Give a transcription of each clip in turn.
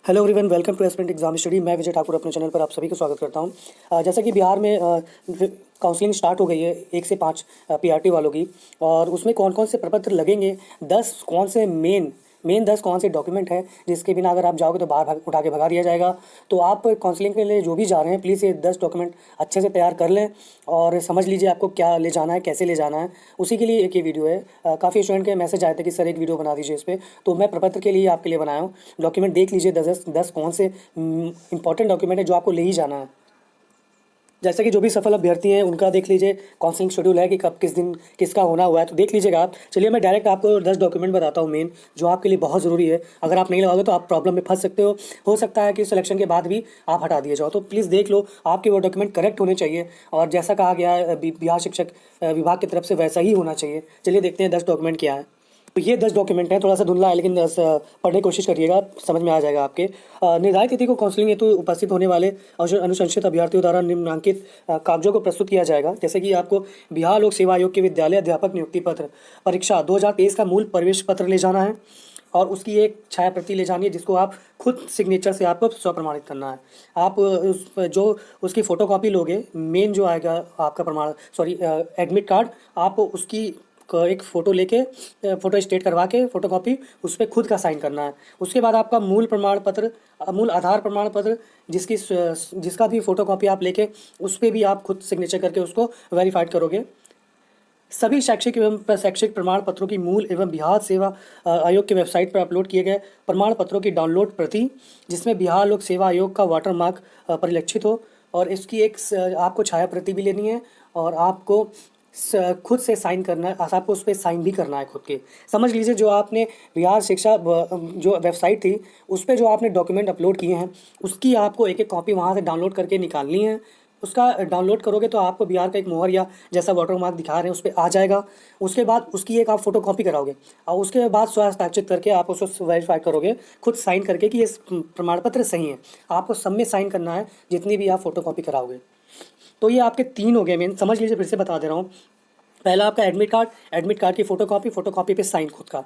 Hello everyone, welcome to aspirant exam study. मैं विजय ठाकुर अपने channel पर आप सभी को स्वागत करता हूं। जैसा कि बिहार में काउंसलिंग स्टार्ट हो गई है 1 से 5 पीआरटी वालों की, और उसमें कौन कौन से प्रपत्र लगेंगे, 10 कौन से मेन 10 कौन से डॉक्यूमेंट हैं जिसके बिना अगर आप जाओगे तो बाहर उठा के भगा दिया जाएगा। तो आप काउंसलिंग के लिए जो भी जा रहे हैं, प्लीज़ ये 10 डॉक्यूमेंट अच्छे से तैयार कर लें और समझ लीजिए आपको क्या ले जाना है, कैसे ले जाना है। उसी के लिए एक ये वीडियो है। काफ़ी स्टूडेंट के मैसेज आए थे कि सर एक वीडियो बना दीजिए इस पर, तो मैं प्रपत्र के लिए आपके लिए बनाया हूँ। डॉक्यूमेंट देख लीजिए, 10 कौन से इंपॉर्टेंट डॉक्यूमेंट है जो आपको ले ही जाना है। जैसे कि जो भी सफल अभ्यर्थी हैं उनका देख लीजिए काउंसलिंग शेड्यूल है कि कब किस दिन किसका होना हुआ है, तो देख लीजिएगा आप। चलिए मैं डायरेक्ट आपको 10 डॉक्यूमेंट बताता हूँ मेन, जो आपके लिए बहुत ज़रूरी है। अगर आप नहीं लगाओगे तो आप प्रॉब्लम में फंस सकते हो सकता है कि सिलेक्शन के बाद भी आप हटा दिए जाओ। तो प्लीज़ देख लो, आपके वो डॉक्यूमेंट करेक्ट होने चाहिए और जैसा कहा गया है बिहार शिक्षक विभाग की तरफ से वैसा ही होना चाहिए। चलिए देखते हैं 10 डॉक्यूमेंट क्या है। तो ये 10 डॉक्यूमेंट हैं, थोड़ा सा धुंधला है लेकिन पढ़ने की कोशिश करिएगा, समझ में आ जाएगा आपके। निर्धारित तिथि को काउंसलिंग हेतु उपस्थित होने वाले अनुशंसित अभ्यर्थियों द्वारा निम्नलिखित कागजों को प्रस्तुत किया जाएगा। जैसे कि आपको बिहार लोक सेवा आयोग के विद्यालय अध्यापक नियुक्ति पत्र परीक्षा 2023 का मूल प्रवेश पत्र ले जाना है और उसकी एक छाया प्रति ले जानी है, जिसको आप खुद सिग्नेचर से आपको स्वप्रमाणित करना है। आप जो उसकी फ़ोटोकॉपी लोगे, मेन जो आएगा आपका प्रमाण एडमिट कार्ड, आप उसकी एक फ़ोटो लेके फ़ोटो स्टेट करवा के फ़ोटोकॉपी उस पर खुद का साइन करना है। उसके बाद आपका मूल प्रमाण पत्र, मूल आधार प्रमाण पत्र जिसका भी फ़ोटोकॉपी आप लेके उस पर भी आप खुद सिग्नेचर करके उसको वेरीफाइड करोगे। सभी शैक्षिक एवं शैक्षिक प्रमाण पत्रों की मूल एवं बिहार सेवा आयोग के वेबसाइट पर अपलोड किए गए प्रमाण पत्रों की डाउनलोड प्रति, जिसमें बिहार लोक सेवा आयोग का वाटरमार्क परिलक्षित हो, और इसकी एक आपको छाया प्रति भी लेनी है और आपको खुद से साइन करना है। आपको उस पर साइन भी करना है खुद के। समझ लीजिए जो आपने बिहार शिक्षा जो वेबसाइट थी उस पर जो आपने डॉक्यूमेंट अपलोड किए हैं उसकी आपको एक एक कॉपी वहाँ से डाउनलोड करके निकालनी है। उसका डाउनलोड करोगे तो आपको बिहार का एक मोहर या जैसा वाटरमार्क दिखा रहे हैं उस पर आ जाएगा। उसके बाद उसकी एक आप फोटो कॉपी कराओगे और उसके बाद स्वहस्ताक्षरित करके आप उसको वेरीफाई करोगे खुद साइन करके कि ये प्रमाण पत्र सही है। आपको सब में साइन करना है जितनी भी आप फोटो कॉपी कराओगे। तो ये आपके 3 हो गए मेन, समझ लीजिए, फिर से बता दे रहा हूँ। पहला आपका एडमिट कार्ड की फ़ोटोकॉपी पे साइन खुद का।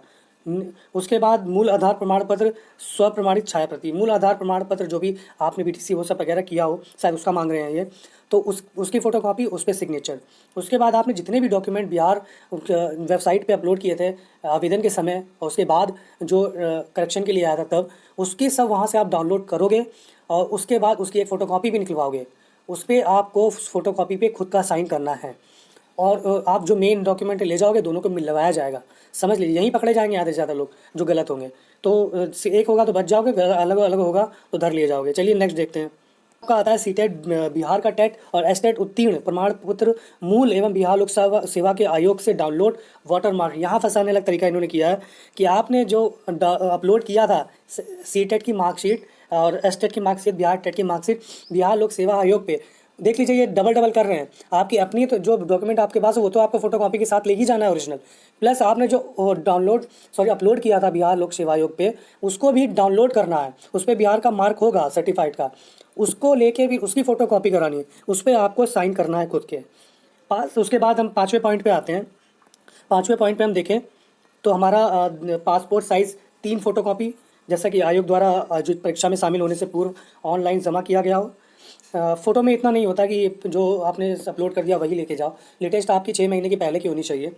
उसके बाद मूल आधार प्रमाण पत्र स्वप्रमाणित छाया प्रति, मूल आधार प्रमाण पत्र जो भी आपने बीटीसी वो सब वगैरह किया हो, शायद उसका मांग रहे हैं ये, तो उसकी फ़ोटोकॉपी, उस पर सिग्नेचर। उसके बाद आपने जितने भी डॉक्यूमेंट बिहार वेबसाइट पे अपलोड किए थे आवेदन के समय और उसके बाद जो करेक्शन के लिए आया था तब, उसके सब वहाँ से आप डाउनलोड करोगे और उसके बाद उसकी एक फ़ोटोकॉपी भी निकलवाओगे। उस पर आपको फ़ोटोकॉपी पे खुद का साइन करना है और आप जो मेन डॉक्यूमेंट ले जाओगे दोनों को मिलवाया जाएगा। समझ लीजिए यहीं पकड़े जाएंगे आधे से ज़्यादा लोग जो गलत होंगे। तो एक होगा तो बच जाओगे, अलग अलग होगा तो धर लिए जाओगे। चलिए नेक्स्ट देखते हैं। आपका आता है सीटेट, बिहार का टेट और एसटेट उत्तीर्ण प्रमाण पत्र मूल एवं बिहार लोक सेवा के आयोग से डाउनलोड वाटरमार्क। यहाँ फंसाने वाला तरीका इन्होंने किया है कि आपने जो अपलोड किया था सीटेट की मार्कशीट और एसटेट की मार्कशीट, बिहार टेट की मार्कशीट बिहार लोक सेवा आयोग पे, देख लीजिए ये डबल कर रहे हैं। आपकी अपनी तो जो डॉक्यूमेंट आपके पास है वो तो आपको फोटोकॉपी के साथ ले ही जाना है ओरिजिनल, प्लस आपने जो अपलोड किया था बिहार लोक सेवा आयोग पे उसको भी डाउनलोड करना है। उस पर बिहार का मार्क होगा सर्टिफाइड का, उसको लेके भी उसकी फ़ोटोकॉपी करानी है, उस पर आपको साइन करना है खुद के पास। उसके बाद हम 5वें पॉइंट पे आते हैं। 5वें पॉइंट पे हम देखें तो हमारा पासपोर्ट साइज़ 3 फोटोकॉपी, जैसा कि आयोग द्वारा जो परीक्षा में शामिल होने से पूर्व ऑनलाइन जमा किया गया हो। फ़ोटो में इतना नहीं होता कि जो आपने अपलोड कर दिया वही लेके जाओ, लेटेस्ट आपकी 6 महीने की पहले की होनी चाहिए।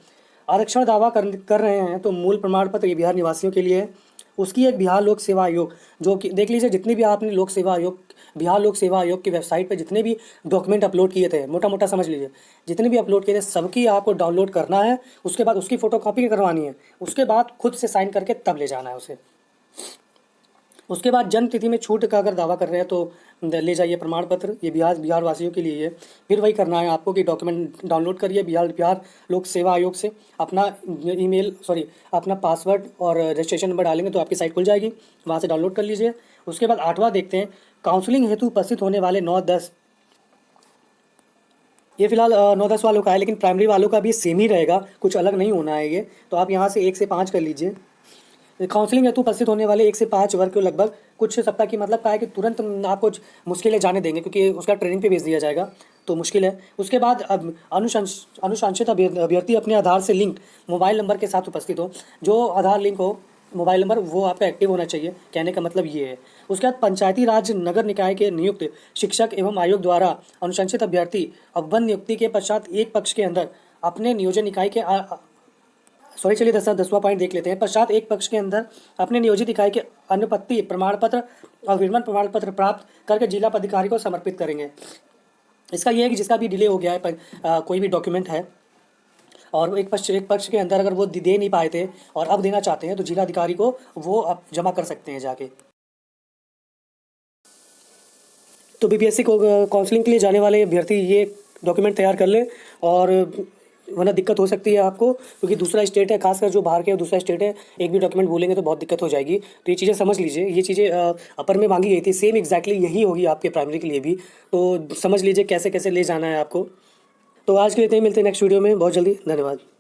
आरक्षण दावा कर रहे हैं तो मूल प्रमाण पत्र ये बिहार निवासियों के लिए है। उसकी एक बिहार लोक सेवा आयोग, जो कि देख लीजिए जितनी भी आपने बिहार लोक सेवा आयोग की वेबसाइट पर जितने भी डॉक्यूमेंट अपलोड किए थे, मोटा मोटा समझ लीजिए जितने भी अपलोड किए थे सबकी आपको डाउनलोड करना है। उसके बाद उसकी फ़ोटोकॉपी करवानी है, उसके बाद खुद से साइन करके तब ले जाना है उसे। उसके बाद जन्म तिथि में छूट का अगर दावा कर रहे हैं तो ले जाइए प्रमाण पत्र, ये बिहार वासियों के लिए है। फिर वही करना है आपको कि डॉक्यूमेंट डाउनलोड करिए बिहार लोक सेवा आयोग से, अपना अपना पासवर्ड और रजिस्ट्रेशन नंबर डालेंगे तो आपकी साइट खुल जाएगी, वहाँ से डाउनलोड कर लीजिए। उसके बाद 8वां देखते हैं, काउंसलिंग हेतु उपस्थित होने वाले 9-10, ये फिलहाल 9-10 वालों का है, लेकिन प्राइमरी वालों का भी सेम ही रहेगा, कुछ अलग नहीं होना है ये। तो आप यहाँ से 1 से 5 कर लीजिए। काउंसलिंग हेतु उपस्थित होने वाले 1 से 5 वर्ग को लगभग कुछ सप्ताह की, मतलब का है कि तुरंत आपको मुश्किल है जाने देंगे क्योंकि उसका ट्रेनिंग पे भेज दिया जाएगा, तो मुश्किल है। उसके बाद अब अनुशंसित अभ्यर्थी अपने आधार से लिंक मोबाइल नंबर के साथ उपस्थित हो, जो आधार लिंक हो मोबाइल नंबर वो आपका एक्टिव होना चाहिए, कहने का मतलब ये है। उसके बाद पंचायती राज नगर निकाय के नियुक्त शिक्षक एवं आयोग द्वारा अनुशंसित अभ्यर्थी अवन नियुक्ति के पश्चात एक पक्ष के अंदर अपने नियोजन इकाई के सॉरी चलिए 10वां पॉइंट देख लेते हैं। पश्चात एक पक्ष के अंदर अपने नियोजित इकाई के अनुपत्ति प्रमाण पत्र और विरमण प्रमाण पत्र प्राप्त करके जिला पदाधिकारी को समर्पित करेंगे। इसका यह है कि जिसका भी डिले हो गया है कोई भी डॉक्यूमेंट है और एक पक्ष के अंदर अगर वो दे नहीं पाए थे और अब देना चाहते हैं तो जिला अधिकारी को वो अब जमा कर सकते हैं जाके। तो बीपीएससी को काउंसलिंग के लिए जाने वाले अभ्यर्थी ये डॉक्यूमेंट तैयार कर लें, और वरना दिक्कत हो सकती है आपको, क्योंकि दूसरा स्टेट है, खासकर जो बाहर के दूसरा स्टेट है, एक भी डॉक्यूमेंट बोलेंगे तो बहुत दिक्कत हो जाएगी। तो ये चीज़ें समझ लीजिए, ये चीज़ें अपर में मांगी गई थी, सेम एग्जैक्टली यही होगी आपके प्राइमरी के लिए भी, तो समझ लीजिए कैसे कैसे ले जाना है आपको। तो आज के लिए इतना ही, मिलते हैं नेक्स्ट वीडियो में बहुत जल्दी। धन्यवाद।